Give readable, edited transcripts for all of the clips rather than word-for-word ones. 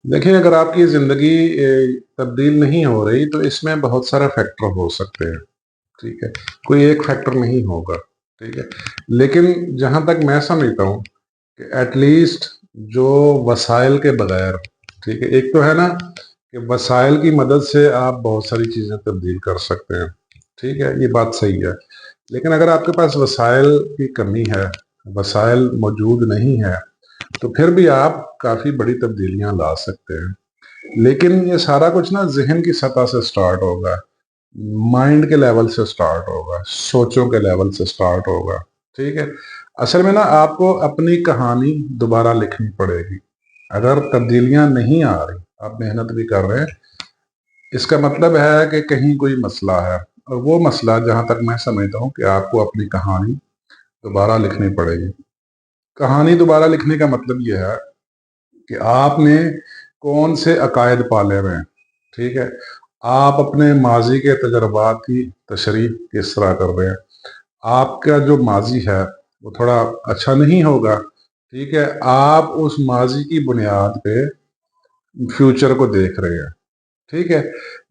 देखिए, अगर आपकी ज़िंदगी तब्दील नहीं हो रही तो इसमें बहुत सारे फैक्टर हो सकते हैं, ठीक है? कोई एक फैक्टर नहीं होगा, ठीक है? लेकिन जहाँ तक मैं समझता हूँ कि एट लीस्ट जो वसाइल के बगैर, ठीक है? एक तो है ना कि वसाइल की मदद से आप बहुत सारी चीज़ें तब्दील कर सकते हैं, ठीक है? ये बात सही है। लेकिन अगर आपके पास वसाइल की कमी है, वसाइल मौजूद नहीं है, तो फिर भी आप काफ़ी बड़ी तब्दीलियाँ ला सकते हैं। लेकिन ये सारा कुछ ना ज़हन की सतह से स्टार्ट होगा, माइंड के लेवल से स्टार्ट होगा, सोचों के लेवल से स्टार्ट होगा, ठीक है? असल में ना आपको अपनी कहानी दोबारा लिखनी पड़ेगी। अगर तब्दीलियाँ नहीं आ रही, आप मेहनत भी कर रहे हैं, इसका मतलब है कि कहीं कोई मसला है, और वो मसला जहाँ तक मैं समझता हूँ कि आपको अपनी कहानी दोबारा लिखनी पड़ेगी। कहानी दोबारा लिखने का मतलब ये है कि आपने कौन से अकायद पाले हुए हैं, ठीक है? आप अपने माजी के तजर्बात की तशरीह किस तरह कर रहे हैं? आपका जो माजी है वो थोड़ा अच्छा नहीं होगा, ठीक है? आप उस माजी की बुनियाद पे फ्यूचर को देख रहे हैं, ठीक है?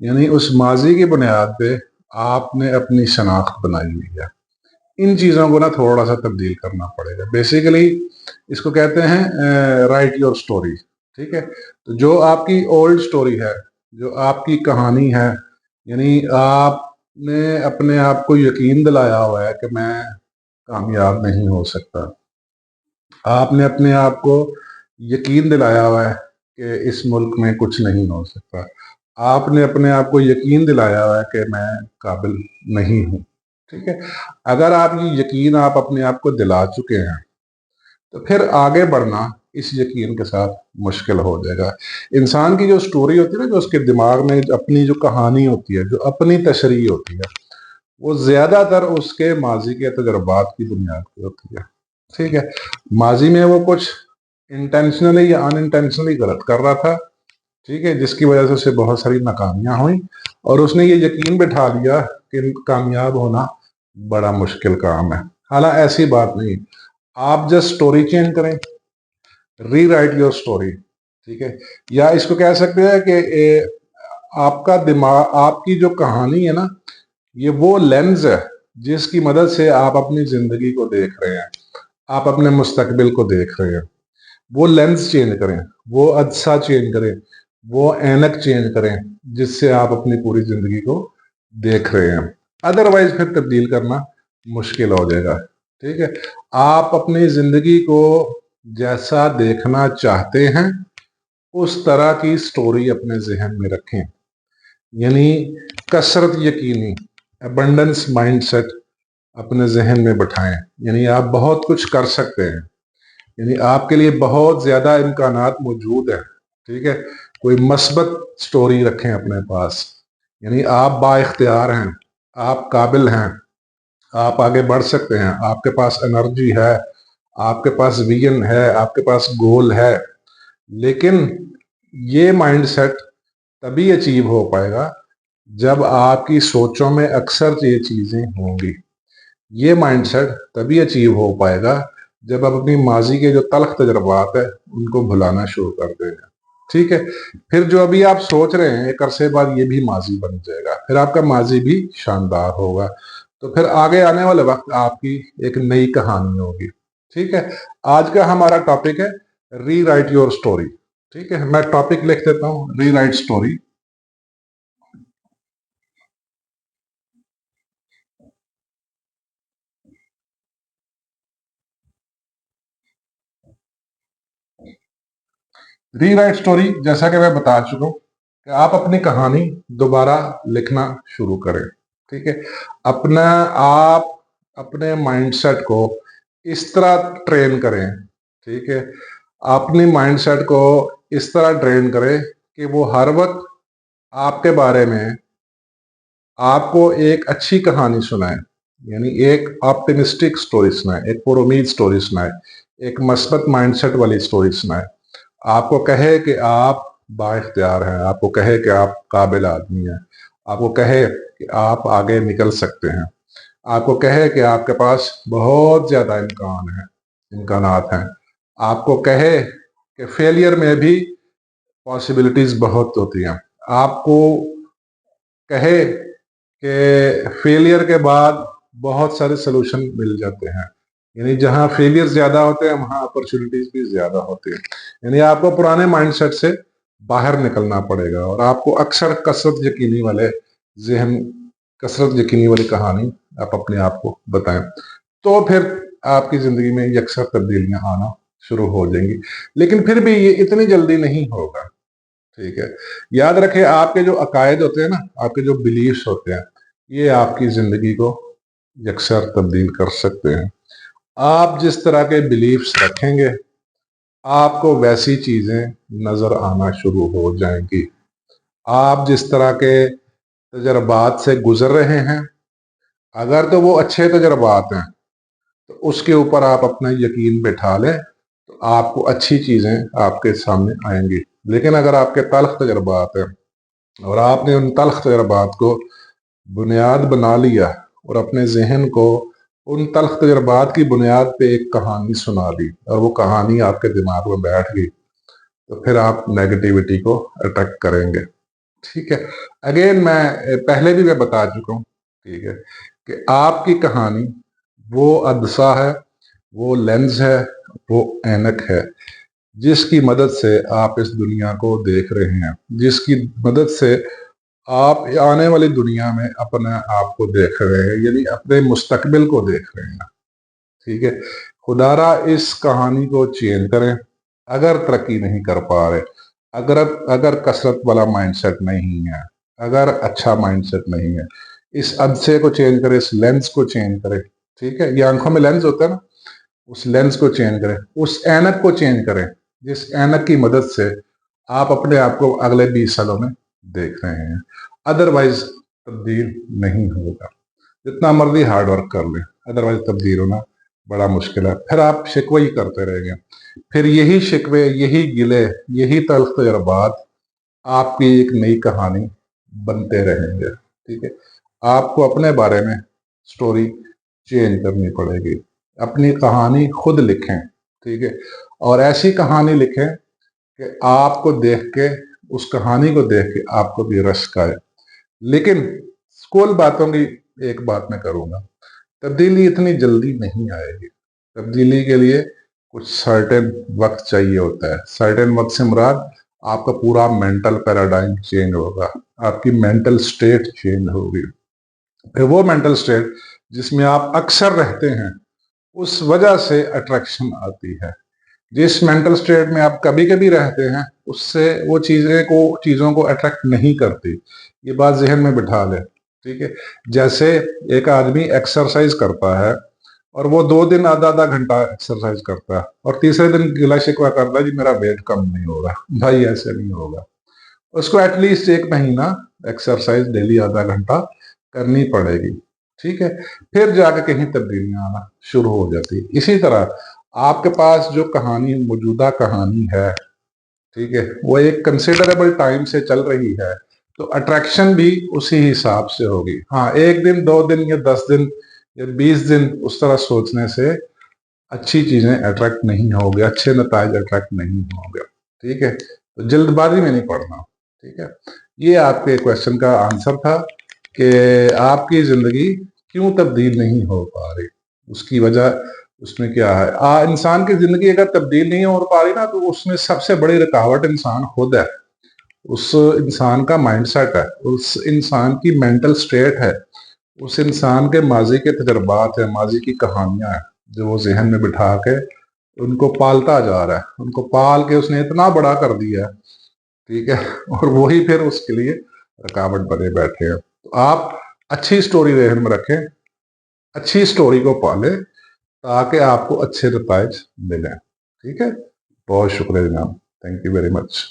यानी उस माजी की बुनियाद पे आपने अपनी शनाख्त बनाई हुई है। इन चीज़ों को ना थोड़ा सा तब्दील करना पड़ेगा। बेसिकली इसको कहते हैं राइट योर स्टोरी, ठीक है? तो जो आपकी ओल्ड स्टोरी है, जो आपकी कहानी है, यानी आपने अपने आप को यकीन दिलाया हुआ है कि मैं कामयाब नहीं हो सकता। आपने अपने आप को यकीन दिलाया हुआ है कि इस मुल्क में कुछ नहीं हो सकता। आपने अपने आप को यकीन दिलाया हुआ है कि मैं काबिल नहीं हूँ, ठीक है? अगर आप ये यकीन आप अपने आप को दिला चुके हैं, तो फिर आगे बढ़ना इस यकीन के साथ मुश्किल हो जाएगा। इंसान की जो स्टोरी होती है ना, जो उसके दिमाग में अपनी जो कहानी होती है, जो अपनी तशरीह होती है, वो ज़्यादातर उसके माज़ी के तजुर्बात की बुनियाद पे होती है, ठीक है? माज़ी में वो कुछ इंटेंशनली या अनइंटेंशनली गलत कर रहा था, ठीक है? जिसकी वजह से उसे बहुत सारी नाकामियाँ हुई और उसने ये यकीन बिठा लिया कि कामयाब होना बड़ा मुश्किल काम है। हालाँकि ऐसी बात नहीं, आप जस्ट स्टोरी चेंज करें, रीराइट योर स्टोरी, ठीक है? या इसको कह सकते हैं कि आपका दिमाग, आपकी जो कहानी है ना, ये वो लेंस है जिसकी मदद से आप अपनी जिंदगी को देख रहे हैं, आप अपने मुस्तकबिल को देख रहे हैं। वो लेंस चेंज करें, वो अदसा चेंज करें, वो ऐनक चेंज करें जिससे आप अपनी पूरी जिंदगी को देख रहे हैं। अदरवाइज फिर तब्दील करना मुश्किल हो जाएगा, ठीक है? आप अपनी जिंदगी को जैसा देखना चाहते हैं उस तरह की स्टोरी अपने जहन में रखें। यानी कसरत यकीनी, अबंडेंस माइंडसेट अपने जहन में बैठाएं। यानी आप बहुत कुछ कर सकते हैं, यानी आपके लिए बहुत ज्यादा इम्कानात मौजूद है, ठीक है? कोई मस्बत स्टोरी रखें अपने पास, यानी आप बाइख्तियार हैं, आप काबिल हैं, आप आगे बढ़ सकते हैं, आपके पास एनर्जी है, आपके पास विजन है, आपके पास गोल है। लेकिन ये माइंडसेट तभी अचीव हो पाएगा जब आपकी सोचों में अक्सर ये चीजें होंगी। ये माइंडसेट तभी अचीव हो पाएगा जब आप अपनी माजी के जो तल्ख तजर्बात है उनको भुलाना शुरू कर देंगे, ठीक है? फिर जो अभी आप सोच रहे हैं एक अरसे बाद ये भी माजी बन जाएगा, फिर आपका माजी भी शानदार होगा। तो फिर आगे आने वाले वक्त आपकी एक नई कहानी होगी, ठीक है? आज का हमारा टॉपिक है री राइट योर स्टोरी, ठीक है? मैं टॉपिक लिख देता हूँ, री राइट स्टोरी। रीराइट स्टोरी, जैसा कि मैं बता चुका हूं कि आप अपनी कहानी दोबारा लिखना शुरू करें, ठीक है? अपना आप अपने माइंडसेट को इस तरह ट्रेन करें, ठीक है? अपने माइंडसेट को इस तरह ट्रेन करें कि वो हर वक्त आपके बारे में आपको एक अच्छी कहानी सुनाए, यानी एक ऑप्टिमिस्टिक स्टोरी सुनाए, एक पुरुमीद स्टोरी सुनाए, एक मस्बत माइंडसेट वाली स्टोरी सुनाए। आपको कहे कि आप बाइख्तियार हैं, आपको कहे कि आप काबिल आदमी हैं, आपको कहे कि आप आगे निकल सकते हैं, आपको कहे कि आपके पास बहुत ज़्यादा इम्कानात हैं, आपको कहे कि फेलियर में भी पॉसिबिलिटीज बहुत होती हैं। आपको कहे कि फेलियर के बाद बहुत सारे सोल्यूशन मिल जाते हैं, यानी जहां फेलियर ज्यादा होते हैं वहां अपॉर्चुनिटीज भी ज्यादा होती है। यानी आपको पुराने माइंडसेट से बाहर निकलना पड़ेगा और आपको अक्सर कसरत यकीनी वाले जहन, कसरत यकीनी वाली कहानी आप अपने आप को बताएं, तो फिर आपकी जिंदगी में ये अक्सर तब्दीलियां आना शुरू हो जाएंगी। लेकिन फिर भी ये इतनी जल्दी नहीं होगा, ठीक है। याद रखें, आपके जो अकायद होते हैं ना, आपके जो बिलीफ्स होते हैं, ये आपकी जिंदगी को यकसर तब्दील कर सकते हैं। आप जिस तरह के बिलीफ्स रखेंगे आपको वैसी चीजें नजर आना शुरू हो जाएंगी। आप जिस तरह के तजर्बात से गुजर रहे हैं, अगर तो वो अच्छे तजर्बात हैं तो उसके ऊपर आप अपना यकीन बैठा लें, तो आपको अच्छी चीजें आपके सामने आएंगी। लेकिन अगर आपके तल्ख तजर्बात हैं और आपने उन तल्ख तजर्बात को बुनियाद बना लिया और अपने जहन को उन तल्ख तजर्बात की बुनियाद पे एक कहानी सुना दी और वो कहानी आपके दिमाग में बैठ गई, तो फिर आप नेगेटिविटी को अट्रैक्ट करेंगे, ठीक है। अगेन मैं पहले भी मैं बता चुका हूँ, ठीक है, कि आपकी कहानी वो अदसा है, वो लेंस है, वो ऐनक है जिसकी मदद से आप इस दुनिया को देख रहे हैं, जिसकी मदद से आप आने वाली दुनिया में अपने आप को देख रहे हैं, यानी अपने मुस्तकबिल को देख रहे हैं, ठीक है। खुदारा इस कहानी को चेंज करें। अगर तरक्की नहीं कर पा रहे, अगर अगर कसरत वाला माइंडसेट नहीं है, अगर अच्छा माइंडसेट नहीं है, इस अदसे को चेंज करें, इस लेंस को चेंज करें, ठीक है। ये आंखों में लेंस होता है ना, उस लेंस को चेंज करें, उस ऐनक को चेंज करें जिस ऐनक की मदद से आप अपने आप को अगले 20 सालों में देख रहे हैं। अदरवाइज तब्दील नहीं होगा, जितना मर्जी हार्ड वर्क कर ले, अदरवाइज तब्दील होना बड़ा मुश्किल है। फिर आप शिकवे ही करते रहेंगे, फिर यही शिकवे, यही गिले, यही तल्ख तजर्बात आपकी एक नई कहानी बनते रहेंगे, ठीक है। आपको अपने बारे में स्टोरी चेंज करनी पड़ेगी, अपनी कहानी खुद लिखें, ठीक है। और ऐसी कहानी लिखें कि आपको देख के, उस कहानी को देख के आपको भी रश्क आए। लेकिन स्कूल बातों की एक बात मैं करूंगा, तब्दीली इतनी जल्दी नहीं आएगी। तब्दीली के लिए कुछ सर्टेन वक्त चाहिए होता है। सर्टेन वक्त से मुराद आपका पूरा मेंटल पैराडाइम चेंज होगा, आपकी मेंटल स्टेट चेंज होगी। फिर वो मेंटल स्टेट जिसमें आप अक्सर रहते हैं, उस वजह से अट्रैक्शन आती है। जिस मेंटल स्टेट में आप कभी कभी रहते हैं, उससे वो चीज़ों को अट्रैक्ट नहीं करती। ये बात जहन में बिठा ले, ठीक है। जैसे एक आदमी एक्सरसाइज करता है और वो 2 दिन आधा आधा घंटा एक्सरसाइज करता है और तीसरे दिन गिला शिकवा करता है जी मेरा वेट कम नहीं हो रहा। भाई ऐसे नहीं होगा, उसको एटलीस्ट 1 महीना एक्सरसाइज डेली आधा घंटा करनी पड़ेगी, ठीक है। फिर जाके कहीं तब्दीलियां आना शुरू हो जाती है। इसी तरह आपके पास जो कहानी, मौजूदा कहानी है, ठीक है, वो एक कंसिडरेबल टाइम से चल रही है, तो अट्रैक्शन भी उसी हिसाब से होगी। हाँ, 1 दिन 2 दिन या 10 दिन या 20 दिन उस तरह सोचने से अच्छी चीजें अट्रैक्ट नहीं होगी, अच्छे नताइज अट्रैक्ट नहीं होंगे, ठीक है। तो जल्दबाजी में नहीं पड़ना, ठीक है। ये आपके क्वेश्चन का आंसर था कि आपकी जिंदगी क्यों तब्दील नहीं हो पा रही, उसकी वजह उसमें क्या है। इंसान की जिंदगी अगर तब्दील नहीं हो पा रही ना, तो उसमें सबसे बड़ी रुकावट इंसान खुद है। उस इंसान का माइंडसेट है, उस इंसान की मेंटल स्टेट है, उस इंसान के माजी के तजर्बात है, माजी की कहानियां हैं जो वो जहन में बिठा के उनको पालता जा रहा है। उनको पाल के उसने इतना बड़ा कर दिया है, ठीक है, और वही फिर उसके लिए रुकावट बने बैठे हैं। तो आप अच्छी स्टोरी जहन में रखें, अच्छी स्टोरी को पालें ताकि आपको अच्छे नताइज मिलें, ठीक है। बहुत शुक्रिया जनाब, थैंक यू वेरी मच।